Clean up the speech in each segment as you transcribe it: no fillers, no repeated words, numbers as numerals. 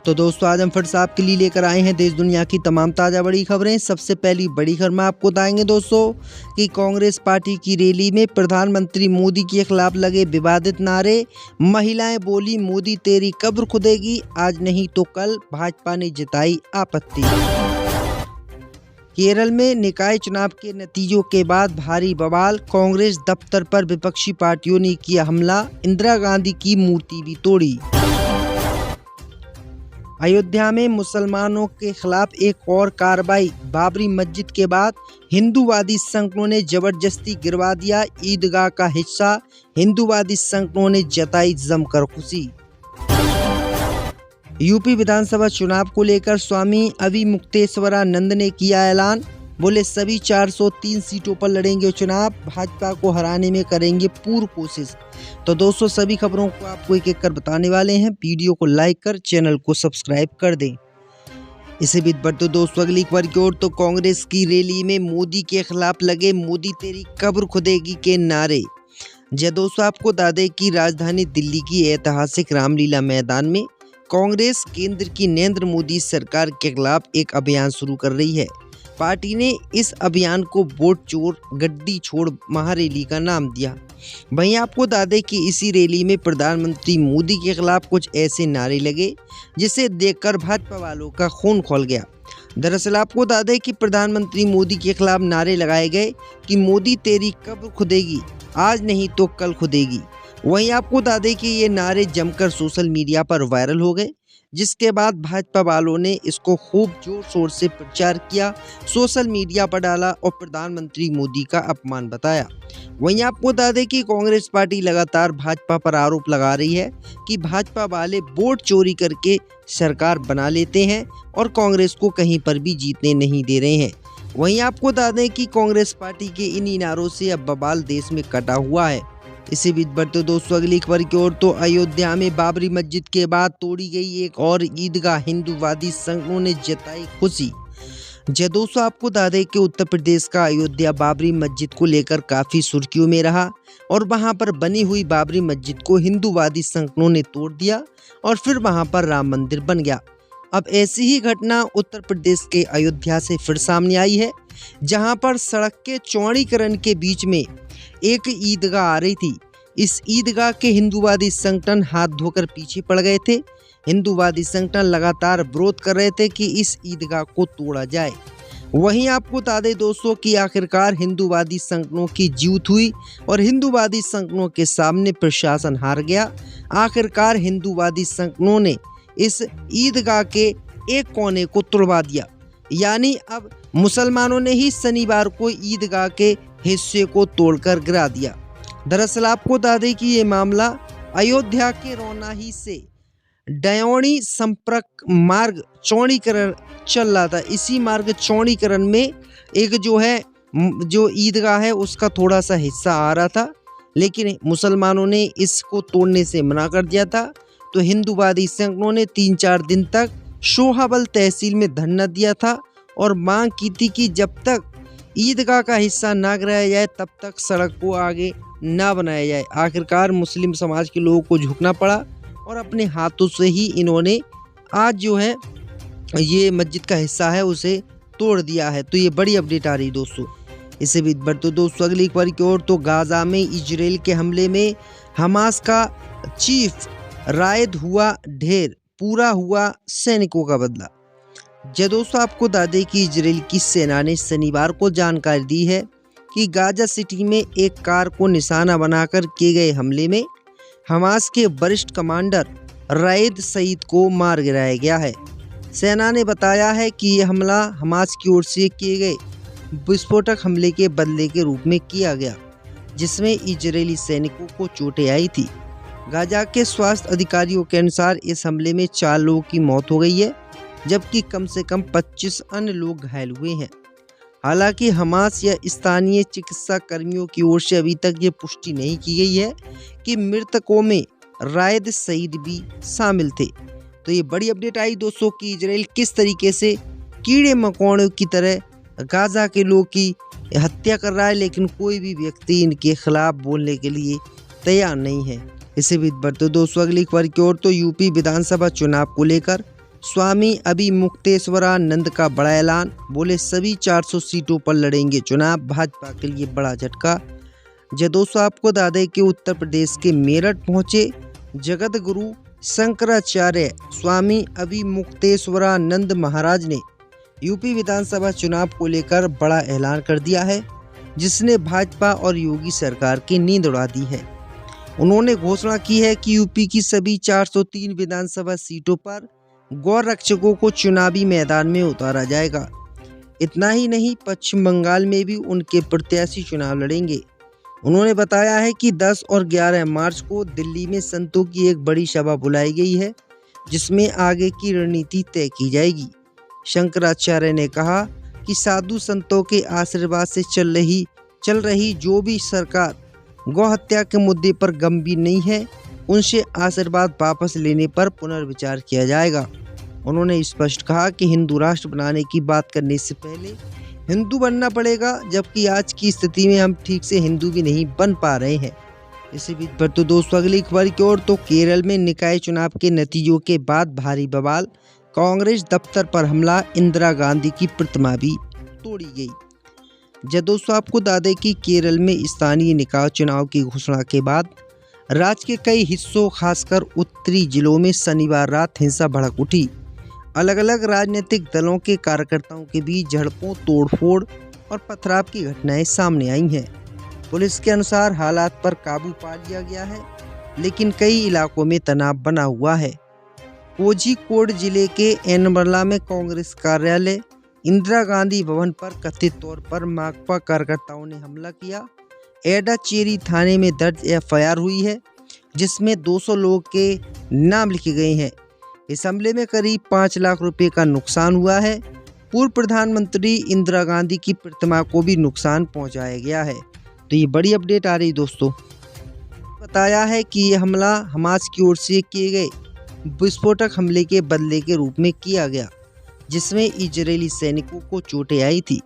तो दोस्तों आज हम फिर से आपके लिए लेकर आए हैं देश दुनिया की तमाम ताज़ा बड़ी खबरें। सबसे पहली बड़ी खबर में आपको बताएंगे दोस्तों कि कांग्रेस पार्टी की रैली में प्रधानमंत्री मोदी के खिलाफ लगे विवादित नारे। महिलाएं बोली मोदी तेरी कब्र खुदेगी, आज नहीं तो कल, भाजपा ने जताई आपत्ति। केरल में निकाय चुनाव के नतीजों के बाद भारी बवाल, कांग्रेस दफ्तर पर विपक्षी पार्टियों ने किया हमला, इंदिरा गांधी की मूर्ति भी तोड़ी। अयोध्या में मुसलमानों के खिलाफ एक और कार्रवाई, बाबरी मस्जिद के बाद हिंदूवादी संगठनों ने जबरदस्ती गिरवा दिया ईदगाह का हिस्सा, हिंदूवादी संगठनों ने जताई जमकर खुशी। यूपी विधानसभा चुनाव को लेकर स्वामी अविमुक्तेश्वरानंद ने किया ऐलान, बोले सभी 403 सीटों पर लड़ेंगे चुनाव, भाजपा को हराने में करेंगे पूरी कोशिश। तो दोस्तों सभी खबरों को आपको एक एक कर बताने वाले हैं, वीडियो को लाइक कर चैनल को सब्सक्राइब कर दें। इसे भी बढ़ते दोस्तों अगली खबर की ओर। तो कांग्रेस की रैली में मोदी के खिलाफ लगे मोदी तेरी कब्र खुदेगी के नारे। जय दोस्तों आपको बता दें कि राजधानी दिल्ली की ऐतिहासिक रामलीला मैदान में कांग्रेस केंद्र की नरेंद्र मोदी सरकार के खिलाफ एक अभियान शुरू कर रही है। पार्टी ने इस अभियान को वोट चोर गड्डी छोड़ महारैली का नाम दिया। वहीं आपको बता दें कि इसी रैली में प्रधानमंत्री मोदी के खिलाफ कुछ ऐसे नारे लगे जिसे देखकर भाजपा वालों का खून खौल गया। दरअसल आपको बता दें कि प्रधानमंत्री मोदी के खिलाफ नारे लगाए गए कि मोदी तेरी कब्र खुदेगी, आज नहीं तो कल खुदेगी। वहीं आपको बता दें कि ये नारे जमकर सोशल मीडिया पर वायरल हो गए, जिसके बाद भाजपा वालों ने इसको खूब जोर शोर से प्रचार किया, सोशल मीडिया पर डाला और प्रधानमंत्री मोदी का अपमान बताया। वहीं आपको बता दें कि कांग्रेस पार्टी लगातार भाजपा पर आरोप लगा रही है कि भाजपा वाले वोट चोरी करके सरकार बना लेते हैं और कांग्रेस को कहीं पर भी जीतने नहीं दे रहे हैं। वहीं आपको बता दें कि कांग्रेस पार्टी के इन्हीं नारों से अब बवाल देश में कटा हुआ है। इसी बीच बढ़ते दोस्तों अगली खबर की ओर। तो अयोध्या में बाबरी मस्जिद के बाद तोड़ी गई एक और ईदगाह, हिंदूवादी संगठनों ने जताई खुशी। जय दोस्तों आपको बता दें कि उत्तर प्रदेश का अयोध्या बाबरी मस्जिद को लेकर काफी सुर्खियों में रहा और वहां पर बनी हुई बाबरी मस्जिद को हिंदूवादी संगठनों ने तोड़ दिया और फिर वहां पर राम मंदिर बन गया। अब ऐसी ही घटना उत्तर प्रदेश के अयोध्या से फिर सामने आई है, जहां पर सड़क के चौड़ीकरण के बीच में एक ईदगाह आ रही थी। इस ईदगाह के हिंदूवादी संगठन हाथ धोकर पीछे पड़ गए थे। हिंदूवादी संगठन लगातार विरोध कर रहे थे कि इस ईदगाह को तोड़ा जाए। वहीं आपको बता दें दोस्तों कि आखिरकार हिंदूवादी संगठनों की जीत हुई और हिंदूवादी संगठनों के सामने प्रशासन हार गया। आखिरकार हिंदूवादी संगठनों ने इस ईदगाह के एक कोने को तोड़वा दिया, यानी अब मुसलमानों ने ही शनिवार को ईदगाह के हिस्से को तोड़कर गिरा दिया। दरअसल आपको बता दें कि ये मामला अयोध्या के रौनाही से डयोनी संपर्क मार्ग चौड़ीकरण चल रहा था। इसी मार्ग चौड़ीकरण में एक जो ईदगाह है उसका थोड़ा सा हिस्सा आ रहा था, लेकिन मुसलमानों ने इसको तोड़ने से मना कर दिया था। तो हिंदूवादी संगठनों ने 3-4 दिन तक सोहाबल तहसील में धरना दिया था और मांग की थी कि जब तक ईदगाह का हिस्सा ना गिराया जाए तब तक सड़क को आगे ना बनाया जाए। आखिरकार मुस्लिम समाज के लोगों को झुकना पड़ा और अपने हाथों से ही इन्होंने आज ये मस्जिद का हिस्सा है उसे तोड़ दिया है। तो ये बड़ी अपडेट आ रही दोस्तों। इसे भी बढ़ते दोस्तों अगली खबर की ओर। तो गाजा में इजराइल के हमले में हमास का चीफ रायद हुआ ढेर, पूरा हुआ सैनिकों का बदला। जय दोस्तों आपको बता दें कि इजराइल की सेना ने शनिवार को जानकारी दी है कि गाजा सिटी में एक कार को निशाना बनाकर किए गए हमले में हमास के वरिष्ठ कमांडर रायद सईद को मार गिराया गया है। सेना ने बताया है कि यह हमला हमास की ओर से किए गए विस्फोटक हमले के बदले के रूप में किया गया, जिसमें इजरायली सैनिकों को चोटें आई थी। गाजा के स्वास्थ्य अधिकारियों के अनुसार इस हमले में 4 लोगों की मौत हो गई है, जबकि कम से कम 25 अन्य लोग घायल हुए हैं। हालांकि हमास या स्थानीय चिकित्सा कर्मियों की ओर से अभी तक ये पुष्टि नहीं की गई है कि मृतकों में रायद सईद भी शामिल थे। तो ये बड़ी अपडेट आई दोस्तों कि इजराइल किस तरीके से कीड़े मकोड़ों की तरह गाजा के लोग की हत्या कर रहा है, लेकिन कोई भी व्यक्ति इनके खिलाफ बोलने के लिए तैयार नहीं है। इसे भी बढ़ते दोस्तों अगली खबर की ओर। तो यूपी विधानसभा चुनाव को लेकर स्वामी अभिमुक्तेश्वरानंद का बड़ा ऐलान, बोले सभी 400 सीटों पर लड़ेंगे चुनाव, भाजपा के लिए बड़ा झटका। दोस्तों आपको बता दें कि उत्तर प्रदेश के मेरठ पहुंचे जगत गुरु शंकराचार्य स्वामी अभिमुक्तेश्वरानंद महाराज ने यूपी विधानसभा चुनाव को लेकर बड़ा ऐलान कर दिया है, जिसने भाजपा और योगी सरकार की नींद उड़ा दी है। उन्होंने घोषणा की है कि यूपी की सभी 403 विधानसभा सीटों पर गौ रक्षकों को चुनावी मैदान में उतारा जाएगा। इतना ही नहीं, पश्चिम बंगाल में भी उनके प्रत्याशी चुनाव लड़ेंगे। उन्होंने बताया है कि 10 और 11 मार्च को दिल्ली में संतों की एक बड़ी सभा बुलाई गई है, जिसमें आगे की रणनीति तय की जाएगी। शंकराचार्य ने कहा कि साधु संतों के आशीर्वाद से चल रही जो भी सरकार गौ हत्या के मुद्दे पर गंभीर नहीं है, उनसे आशीर्वाद वापस लेने पर पुनर्विचार किया जाएगा। उन्होंने स्पष्ट कहा कि हिंदू राष्ट्र बनाने की बात करने से पहले हिंदू बनना पड़ेगा, जबकि आज की स्थिति में हम ठीक से हिंदू भी नहीं बन पा रहे हैं। इसी बीच पर तो दोस्तों अगली खबर की ओर, तो केरल में निकाय चुनाव के नतीजों के बाद भारी बवाल, कांग्रेस दफ्तर पर हमला, इंदिरा गांधी की प्रतिमा भी तोड़ी गई। दोस्तों आपको बता दें कि केरल में स्थानीय निकाय चुनाव की घोषणा के बाद राज्य के कई हिस्सों खासकर उत्तरी जिलों में शनिवार रात हिंसा भड़क उठी। अलग अलग राजनीतिक दलों के कार्यकर्ताओं के बीच झड़पों, तोड़फोड़ और पथराव की घटनाएं सामने आई हैं। पुलिस के अनुसार हालात पर काबू पा लिया गया है, लेकिन कई इलाकों में तनाव बना हुआ है। कोझिकोड जिले के एनबरला में कांग्रेस कार्यालय, इंदिरा गांधी भवन पर कथित तौर पर माकपा कार्यकर्ताओं ने हमला किया। एडाचेरी थाने में दर्ज एफआईआर हुई है, जिसमें 200 लोगों के नाम लिखे गए हैं। इस हमले में करीब 5 लाख रुपए का नुकसान हुआ है। पूर्व प्रधानमंत्री इंदिरा गांधी की प्रतिमा को भी नुकसान पहुंचाया गया है। तो ये बड़ी अपडेट आ रही दोस्तों। बताया है कि यह हमला हमास की ओर से किए गए विस्फोटक हमले के बदले के रूप में किया गया, जिसमें इजरायली सैनिकों को चोटें आई थी।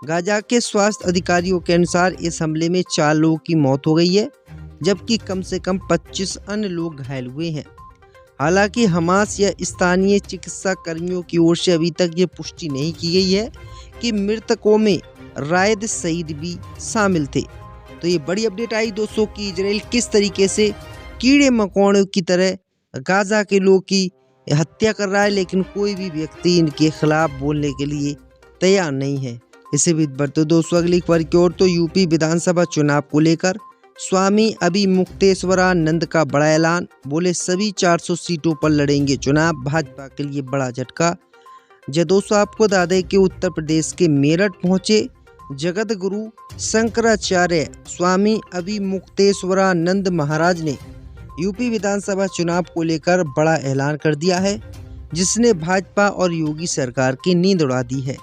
गाजा के स्वास्थ्य अधिकारियों के अनुसार इस हमले में 4 लोगों की मौत हो गई है, जबकि कम से कम 25 अन्य लोग घायल हुए हैं। हालांकि हमास या स्थानीय चिकित्सा कर्मियों की ओर से अभी तक ये पुष्टि नहीं की गई है कि मृतकों में रायद शहीद भी शामिल थे। तो ये बड़ी अपडेट आई दोस्तों कि इजराइल किस तरीके से कीड़े मकोड़ों की तरह गाजा के लोगों की हत्या कर रहा है, लेकिन कोई भी व्यक्ति इनके खिलाफ बोलने के लिए तैयार नहीं है। इसी बीच बढ़ते दोस्तों अगली खबर की ओर, तो यूपी विधानसभा चुनाव को लेकर स्वामी अभिमुक्तेश्वरानंद का बड़ा ऐलान, बोले सभी 400 सीटों पर लड़ेंगे चुनाव, भाजपा के लिए बड़ा झटका। दोस्तों आपको बता दें कि उत्तर प्रदेश के मेरठ पहुंचे जगत गुरु शंकराचार्य स्वामी अभिमुक्तेश्वरानंद महाराज ने यूपी विधानसभा चुनाव को लेकर बड़ा ऐलान कर दिया है, जिसने भाजपा और योगी सरकार की नींद उड़ा दी है।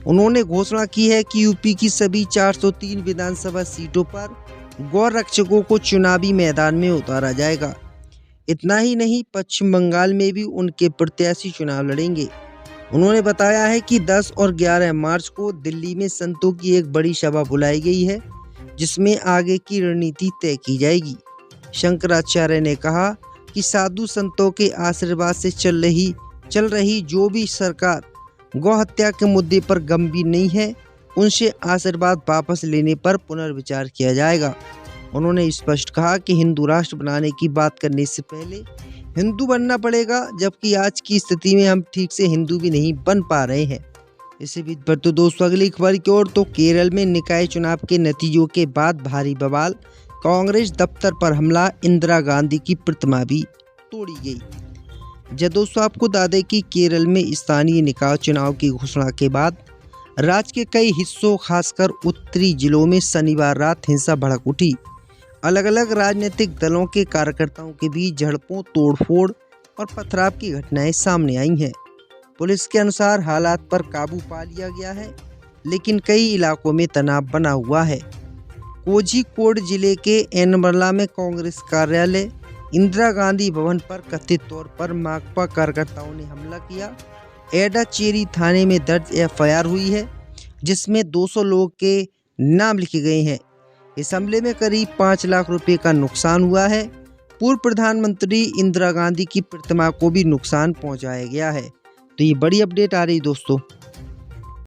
उन्होंने घोषणा की है कि यूपी की सभी 403 विधानसभा सीटों पर गौ रक्षकों को चुनावी मैदान में उतारा जाएगा। इतना ही नहीं, पश्चिम बंगाल में भी उनके प्रत्याशी चुनाव लड़ेंगे। उन्होंने बताया है कि 10 और 11 मार्च को दिल्ली में संतों की एक बड़ी सभा बुलाई गई है, जिसमें आगे की रणनीति तय की जाएगी। शंकराचार्य ने कहा कि साधु संतों के आशीर्वाद से चल रही जो भी सरकार गौ हत्या के मुद्दे पर गंभीर नहीं है, उनसे आशीर्वाद वापस लेने पर पुनर्विचार किया जाएगा। उन्होंने स्पष्ट कहा कि हिंदू राष्ट्र बनाने की बात करने से पहले हिंदू बनना पड़ेगा, जबकि आज की स्थिति में हम ठीक से हिंदू भी नहीं बन पा रहे हैं। इसी बीच पर तो दोस्तों अगली खबर की ओर, तो केरल में निकाय चुनाव के नतीजों के बाद भारी बवाल, कांग्रेस दफ्तर पर हमला, इंदिरा गांधी की प्रतिमा भी तोड़ी गई। दोस्तों आपको बता दें कि केरल में स्थानीय निकाय चुनाव की घोषणा के बाद राज्य के कई हिस्सों खासकर उत्तरी जिलों में शनिवार रात हिंसा भड़क उठी। अलग अलग राजनीतिक दलों के कार्यकर्ताओं के बीच झड़पों, तोड़फोड़ और पथराव की घटनाएं सामने आई हैं। पुलिस के अनुसार हालात पर काबू पा लिया गया है, लेकिन कई इलाकों में तनाव बना हुआ है। कोझिकोड जिले के एनबरला में कांग्रेस कार्यालय, इंदिरा गांधी भवन पर कथित तौर पर माकपा कार्यकर्ताओं ने हमला किया। एडाचेरी थाने में दर्ज एफआईआर हुई है, जिसमें 200 लोगों के नाम लिखे गए हैं। इस हमले में करीब 5 लाख रुपए का नुकसान हुआ है। पूर्व प्रधानमंत्री इंदिरा गांधी की प्रतिमा को भी नुकसान पहुंचाया गया है। तो ये बड़ी अपडेट आ रही दोस्तों।